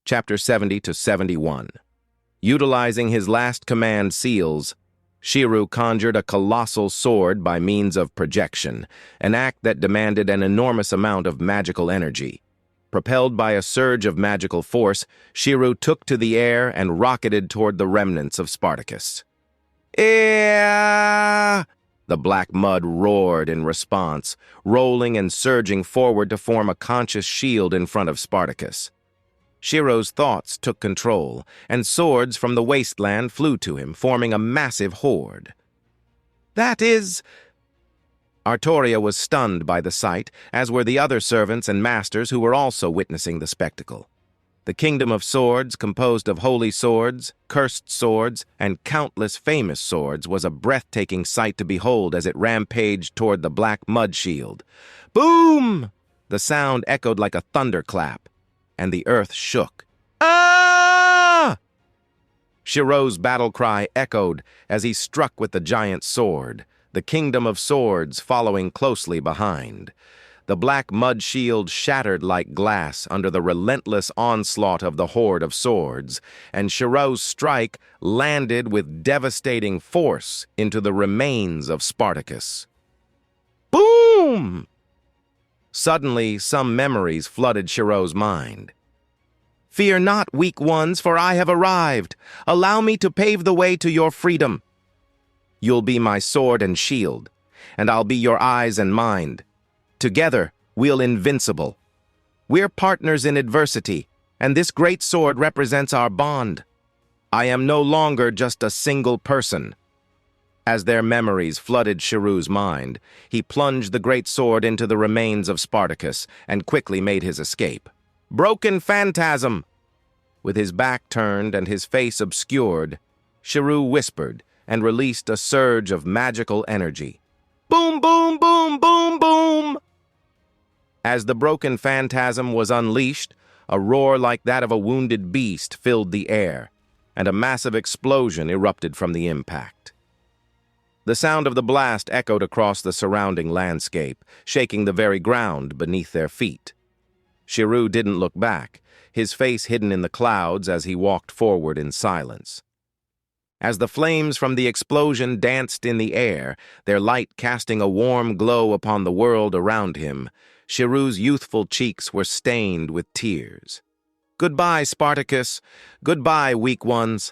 Chapter 70 to 71. Utilizing his last command seals, Shirou conjured a colossal sword by means of projection, an act that demanded an enormous amount of magical energy. Propelled by a surge of magical force, Shirou took to the air and rocketed toward the remnants of Spartacus. "Eah!" The black mud roared in response, rolling and surging forward to form a conscious shield in front of Spartacus. Shirou's thoughts took control, and swords from the wasteland flew to him, forming a massive horde. "That is—" Artoria was stunned by the sight, as were the other servants and masters who were also witnessing the spectacle. The kingdom of swords, composed of holy swords, cursed swords, and countless famous swords, was a breathtaking sight to behold as it rampaged toward the black mud shield. Boom! The sound echoed like a thunderclap, and the earth shook. Ah! Shirou's battle cry echoed as he struck with the giant sword, the kingdom of swords following closely behind. The black mud shield shattered like glass under the relentless onslaught of the horde of swords, and Shirou's strike landed with devastating force into the remains of Spartacus. Boom! Suddenly, some memories flooded Shirou's mind. "Fear not, weak ones, for I have arrived. Allow me to pave the way to your freedom. You'll be my sword and shield, and I'll be your eyes and mind. Together, we'll invincible. We're partners in adversity, and this great sword represents our bond. I am no longer just a single person." As their memories flooded Shirou's mind, he plunged the great sword into the remains of Spartacus and quickly made his escape. "Broken phantasm!" With his back turned and his face obscured, Shirou whispered and released a surge of magical energy. Boom, boom, boom, boom, boom! As the broken phantasm was unleashed, a roar like that of a wounded beast filled the air, and a massive explosion erupted from the impact. The sound of the blast echoed across the surrounding landscape, shaking the very ground beneath their feet. Shirou didn't look back, his face hidden in the clouds as he walked forward in silence. As the flames from the explosion danced in the air, their light casting a warm glow upon the world around him, Shirou's youthful cheeks were stained with tears. "Goodbye, Spartacus. Goodbye, weak ones."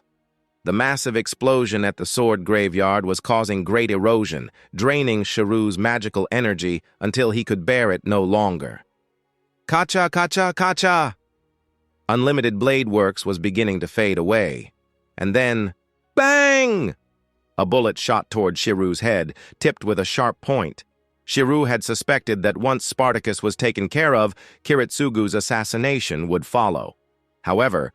The massive explosion at the sword graveyard was causing great erosion, draining Shirou's magical energy until he could bear it no longer. "Kacha, kacha, kacha!" Unlimited blade works was beginning to fade away. And then, bang! A bullet shot toward Shirou's head, tipped with a sharp point. Shirou had suspected that once Spartacus was taken care of, Kiritsugu's assassination would follow. However,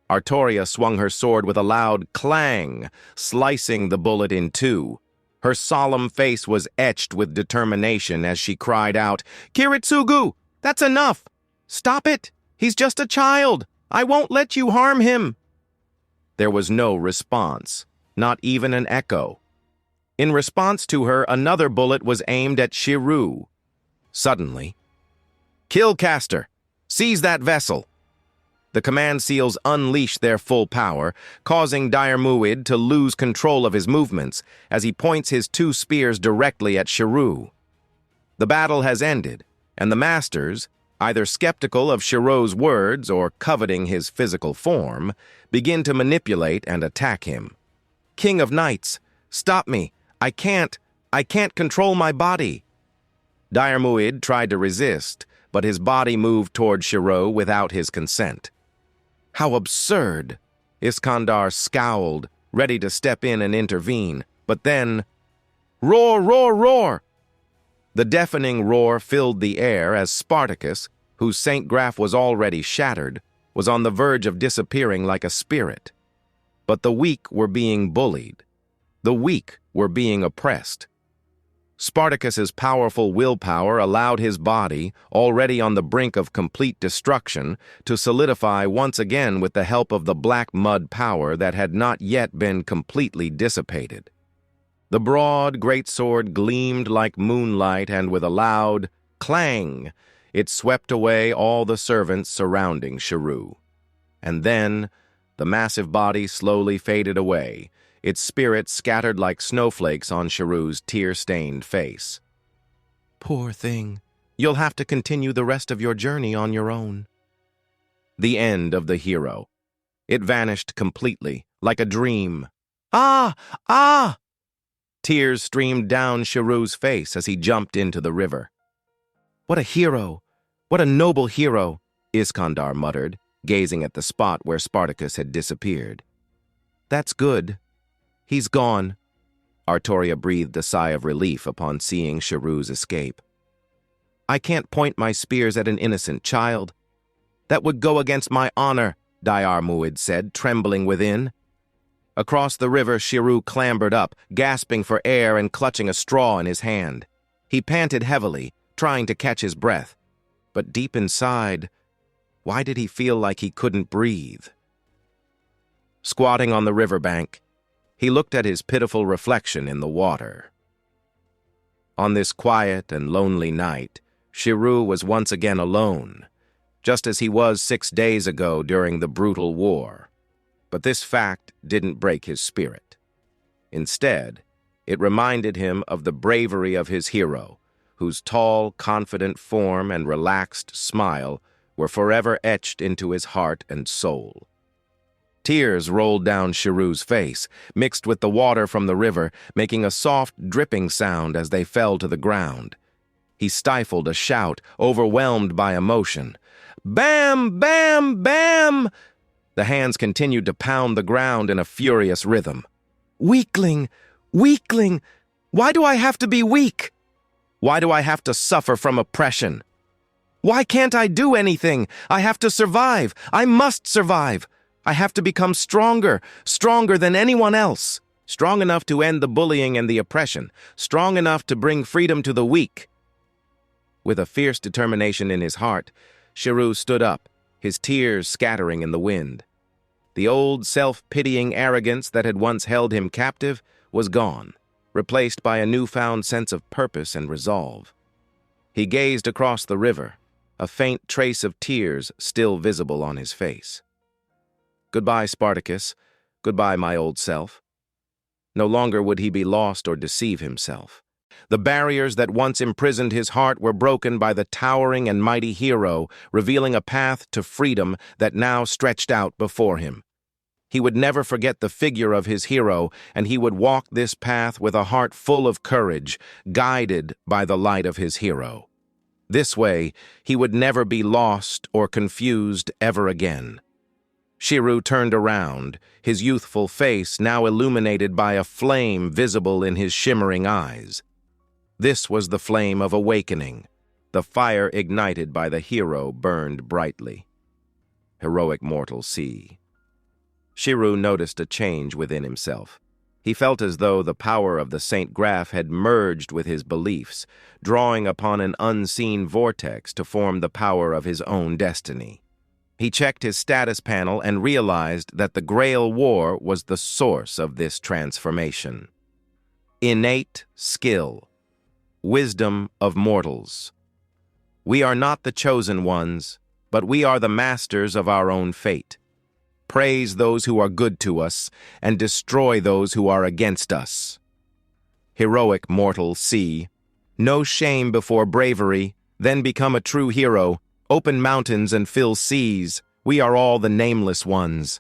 Artoria swung her sword with a loud clang, slicing the bullet in two. Her solemn face was etched with determination as she cried out, "Kiritsugu, that's enough! Stop it! He's just a child! I won't let you harm him!" There was no response, not even an echo. In response to her, another bullet was aimed at Shirou. Suddenly, "Killcaster! Seize that vessel!" The command seals unleashed their full power, causing DaoistOneTouch to lose control of his movements as he points his two spears directly at Shirou. The battle has ended, and the masters, either skeptical of Shirou's words or coveting his physical form, begin to manipulate and attack him. "King of Knights, stop me! I can't control my body!" DaoistOneTouch tried to resist, but his body moved toward Shirou without his consent. How absurd! Iskandar scowled, ready to step in and intervene, but then, roar, roar, roar! The deafening roar filled the air as Spartacus, whose Saint Graph was already shattered, was on the verge of disappearing like a spirit. But the weak were being bullied. The weak were being oppressed. Spartacus's powerful willpower allowed his body, already on the brink of complete destruction, to solidify once again with the help of the black mud power that had not yet been completely dissipated. The broad greatsword gleamed like moonlight, and with a loud clang, it swept away all the servants surrounding Shirou. And then, the massive body slowly faded away, its spirit scattered like snowflakes on Shirou's tear-stained face. "Poor thing. You'll have to continue the rest of your journey on your own." The end of the hero. It vanished completely, like a dream. "Ah! Ah!" Tears streamed down Shirou's face as he jumped into the river. "What a hero! What a noble hero!" Iskandar muttered, gazing at the spot where Spartacus had disappeared. "That's good. He's gone." Artoria breathed a sigh of relief upon seeing Shirou's escape. "I can't point my spears at an innocent child. That would go against my honor," Diarmuid said, trembling within. Across the river, Shirou clambered up, gasping for air and clutching a straw in his hand. He panted heavily, trying to catch his breath. But deep inside, why did he feel like he couldn't breathe? Squatting on the riverbank, he looked at his pitiful reflection in the water. On this quiet and lonely night, Shirou was once again alone, just as he was 6 days ago during the brutal war. But this fact didn't break his spirit. Instead, it reminded him of the bravery of his hero, whose tall, confident form and relaxed smile were forever etched into his heart and soul. Tears rolled down Shirou's face, mixed with the water from the river, making a soft, dripping sound as they fell to the ground. He stifled a shout, overwhelmed by emotion. "Bam! Bam! Bam!" The hands continued to pound the ground in a furious rhythm. "Weakling! Weakling! Why do I have to be weak? Why do I have to suffer from oppression? Why can't I do anything? I have to survive. I must survive. I have to become stronger, stronger than anyone else. Strong enough to end the bullying and the oppression. Strong enough to bring freedom to the weak." With a fierce determination in his heart, Shirou stood up, his tears scattering in the wind. The old self-pitying arrogance that had once held him captive was gone, replaced by a newfound sense of purpose and resolve. He gazed across the river, a faint trace of tears still visible on his face. Goodbye, Spartacus. Goodbye, my old self. No longer would he be lost or deceive himself. The barriers that once imprisoned his heart were broken by the towering and mighty hero, revealing a path to freedom that now stretched out before him. He would never forget the figure of his hero, and he would walk this path with a heart full of courage, guided by the light of his hero. This way, he would never be lost or confused ever again. Shirou turned around, his youthful face now illuminated by a flame visible in his shimmering eyes. This was the flame of awakening. The fire ignited by the hero burned brightly. Heroic mortal see. Shirou noticed a change within himself. He felt as though the power of the Saint Graph had merged with his beliefs, drawing upon an unseen vortex to form the power of his own destiny. He checked his status panel and realized that the Grail War was the source of this transformation. Innate skill. Wisdom of mortals. We are not the chosen ones, but we are the masters of our own fate. Praise those who are good to us, and destroy those who are against us. Heroic mortal see. No shame before bravery, then become a true hero. Open mountains and fill seas. We are all the nameless ones.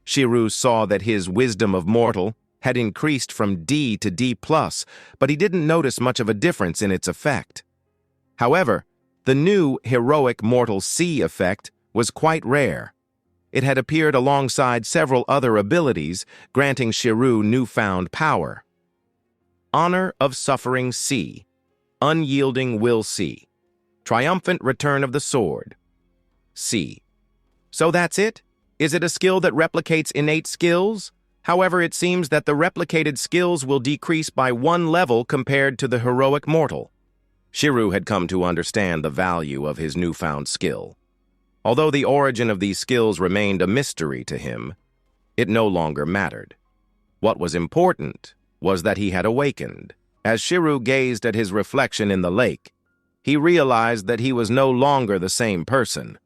Shirou saw that his wisdom of mortal had increased from D to D+, but he didn't notice much of a difference in its effect. However, the new heroic mortal C effect was quite rare. It had appeared alongside several other abilities, granting Shirou newfound power. Honor of Suffering C. Unyielding Will C. Triumphant Return of the Sword. C. So that's it? Is it a skill that replicates innate skills? However, it seems that the replicated skills will decrease by 1 level compared to the heroic mortal. Shirou had come to understand the value of his newfound skill. Although the origin of these skills remained a mystery to him, it no longer mattered. What was important was that he had awakened. As Shirou gazed at his reflection in the lake, he realized that he was no longer the same person.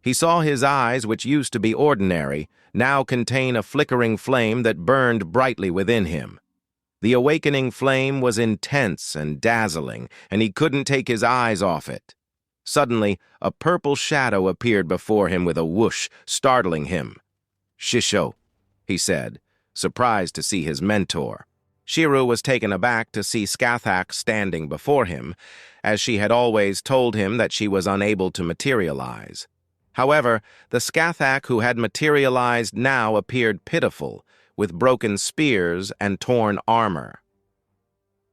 He saw his eyes, which used to be ordinary, now contain a flickering flame that burned brightly within him. The awakening flame was intense and dazzling, and he couldn't take his eyes off it. Suddenly, a purple shadow appeared before him with a whoosh, startling him. "Shirou," he said, surprised to see his mentor. Shirou was taken aback to see Skathak standing before him, as she had always told him that she was unable to materialize. However, the Skathak who had materialized now appeared pitiful, with broken spears and torn armor.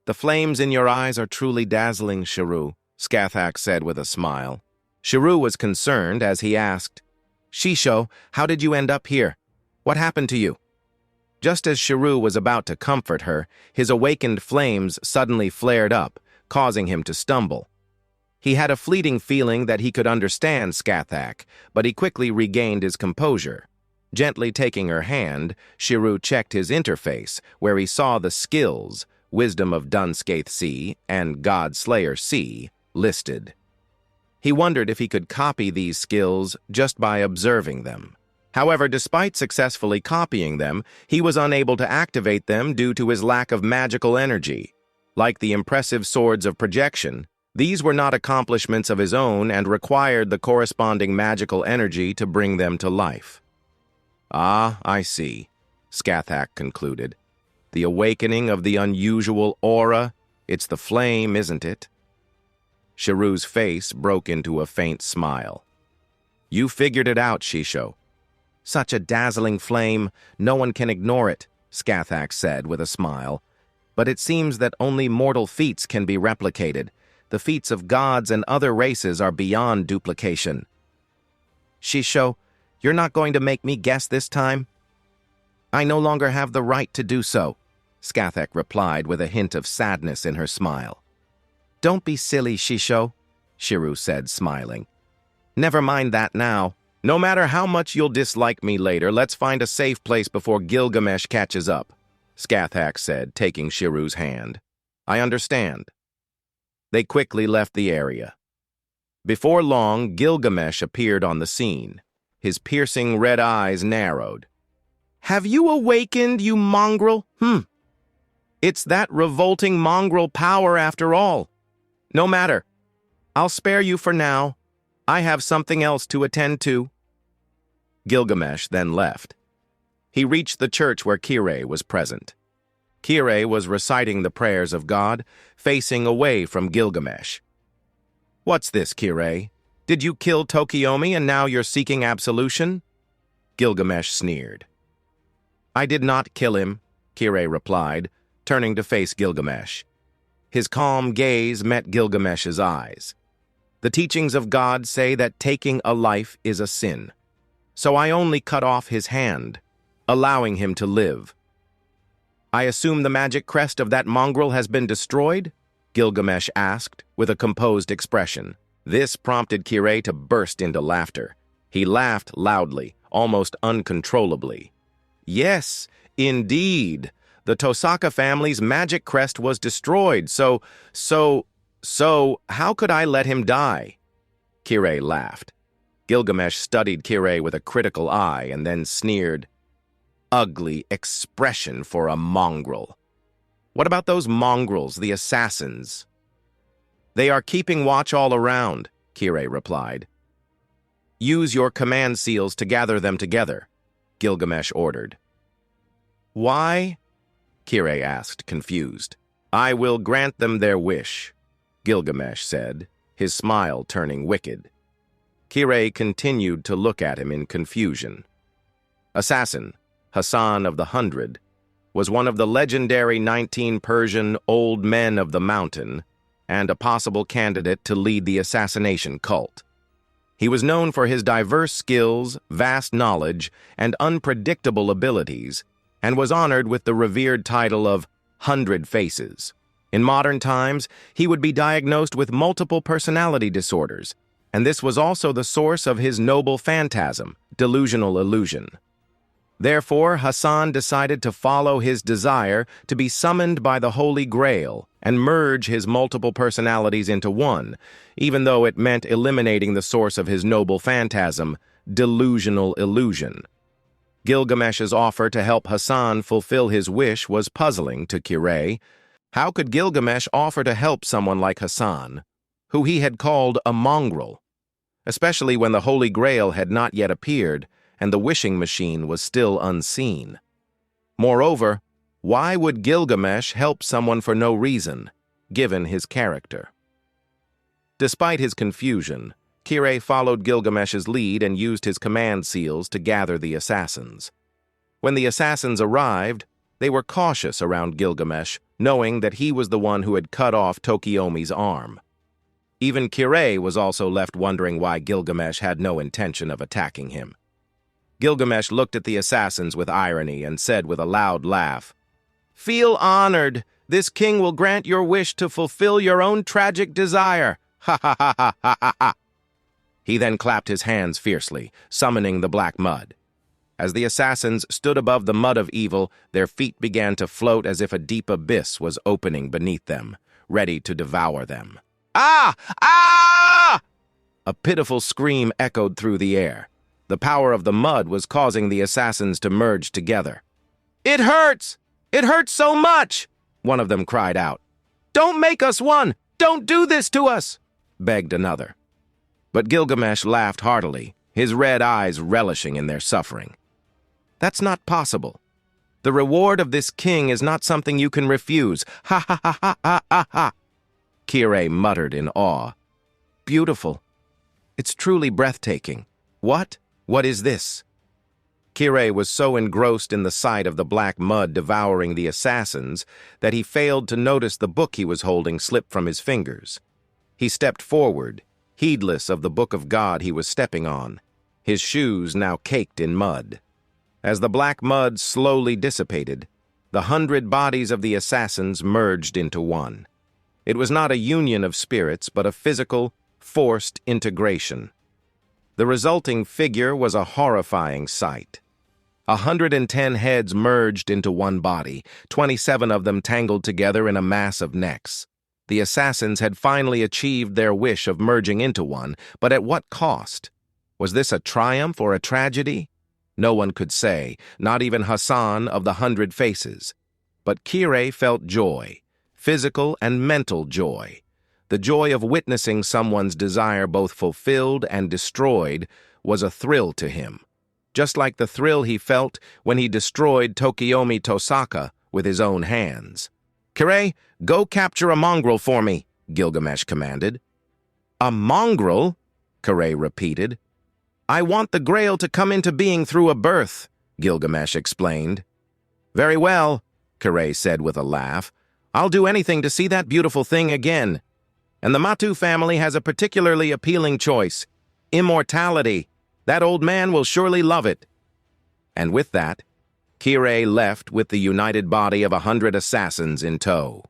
"The flames in your eyes are truly dazzling, Shirou," Skathak said with a smile. Shirou was concerned as he asked, "Shirou, how did you end up here? What happened to you?" Just as Shirou was about to comfort her, his awakened flames suddenly flared up, causing him to stumble. He had a fleeting feeling that he could understand Skathak, but he quickly regained his composure. Gently taking her hand, Shirou checked his interface, where he saw the skills, Wisdom of Dunscath C and God Slayer C, listed. He wondered if he could copy these skills just by observing them. However, despite successfully copying them, he was unable to activate them due to his lack of magical energy. Like the impressive swords of projection, these were not accomplishments of his own and required the corresponding magical energy to bring them to life. "Ah, I see," Skathak concluded. "The awakening of the unusual aura, it's the flame, isn't it?" Shirou's face broke into a faint smile. "You figured it out, Shirou." "Such a dazzling flame, no one can ignore it," Skathak said with a smile. "But it seems that only mortal feats can be replicated. The feats of gods and other races are beyond duplication." "Shirou, you're not going to make me guess this time?" "I no longer have the right to do so," Skathak replied with a hint of sadness in her smile. "Don't be silly, Shirou," Shirou said, smiling. "Never mind that now. No matter how much you'll dislike me later, let's find a safe place before Gilgamesh catches up," Skathak said, taking Shirou's hand. "I understand." They quickly left the area. Before long, Gilgamesh appeared on the scene. His piercing red eyes narrowed. "Have you awakened, you mongrel? It's that revolting mongrel power after all. No matter. I'll spare you for now. I have something else to attend to." Gilgamesh then left. He reached the church where Kirei was present. Kirei was reciting the prayers of God, facing away from Gilgamesh. "What's this, Kirei? Did you kill Tokiomi and now you're seeking absolution?" Gilgamesh sneered. "I did not kill him," Kirei replied, turning to face Gilgamesh. His calm gaze met Gilgamesh's eyes. "The teachings of God say that taking a life is a sin. So I only cut off his hand, allowing him to live." "I assume the magic crest of that mongrel has been destroyed?" Gilgamesh asked, with a composed expression. This prompted Kirei to burst into laughter. He laughed loudly, almost uncontrollably. "Yes, indeed. The Tosaka family's magic crest was destroyed, so how could I let him die?" Kirei laughed. Gilgamesh studied Kirei with a critical eye and then sneered. "Ugly expression for a mongrel. What about those mongrels, the assassins?" "They are keeping watch all around," Kirei replied. "Use your command seals to gather them together," Gilgamesh ordered. "Why?" Kirei asked, confused. "I will grant them their wish," Gilgamesh said, his smile turning wicked. Kirei continued to look at him in confusion. Assassin, Hassan of the 100, was one of the legendary 19 Persian old men of the mountain and a possible candidate to lead the assassination cult. He was known for his diverse skills, vast knowledge, and unpredictable abilities, and was honored with the revered title of 100 Faces. In modern times, he would be diagnosed with multiple personality disorders, and this was also the source of his noble phantasm, delusional illusion. Therefore, Hassan decided to follow his desire to be summoned by the Holy Grail and merge his multiple personalities into one, even though it meant eliminating the source of his noble phantasm, delusional illusion. Gilgamesh's offer to help Hassan fulfill his wish was puzzling to Shirou. How could Gilgamesh offer to help someone like Hassan, who he had called a mongrel, especially when the Holy Grail had not yet appeared and the wishing machine was still unseen? Moreover, why would Gilgamesh help someone for no reason, given his character? Despite his confusion, Shirou followed Gilgamesh's lead and used his command seals to gather the assassins. When the assassins arrived, they were cautious around Gilgamesh, knowing that he was the one who had cut off Tokiomi's arm. Even Shirou was also left wondering why Gilgamesh had no intention of attacking him. Gilgamesh looked at the assassins with irony and said with a loud laugh, "Feel honored. This king will grant your wish to fulfill your own tragic desire. Ha ha ha ha ha ha ha." He then clapped his hands fiercely, summoning the black mud. As the assassins stood above the mud of evil, their feet began to float as if a deep abyss was opening beneath them, ready to devour them. "Ah! Ah!" A pitiful scream echoed through the air. The power of the mud was causing the assassins to merge together. "It hurts! It hurts so much!" one of them cried out. "Don't make us one! Don't do this to us!" begged another. But Gilgamesh laughed heartily, his red eyes relishing in their suffering. "That's not possible. The reward of this king is not something you can refuse. Ha ha ha ha ha ha ha." Shirou muttered in awe. "Beautiful. It's truly breathtaking. What? What is this?" Shirou was so engrossed in the sight of the black mud devouring the assassins that he failed to notice the book he was holding slip from his fingers. He stepped forward, heedless of the book of God he was stepping on, his shoes now caked in mud. As the black mud slowly dissipated, the 100 bodies of the assassins merged into one. It was not a union of spirits, but a physical, forced integration. The resulting figure was a horrifying sight. 110 heads merged into one body, 27 of them tangled together in a mass of necks. The assassins had finally achieved their wish of merging into one, but at what cost? Was this a triumph or a tragedy? No one could say, not even Hassan of the 100 Faces. But Shirou felt joy, physical and mental joy. The joy of witnessing someone's desire both fulfilled and destroyed was a thrill to him, just like the thrill he felt when he destroyed Tokiomi Tosaka with his own hands. "Shirou, go capture a mongrel for me," Gilgamesh commanded. "A mongrel?" Shirou repeated. "I want the Grail to come into being through a birth," Gilgamesh explained. "Very well," Shirou said with a laugh. "I'll do anything to see that beautiful thing again. And the Matu family has a particularly appealing choice: immortality. That old man will surely love it." And with that, Shirou left with the united body of 100 assassins in tow.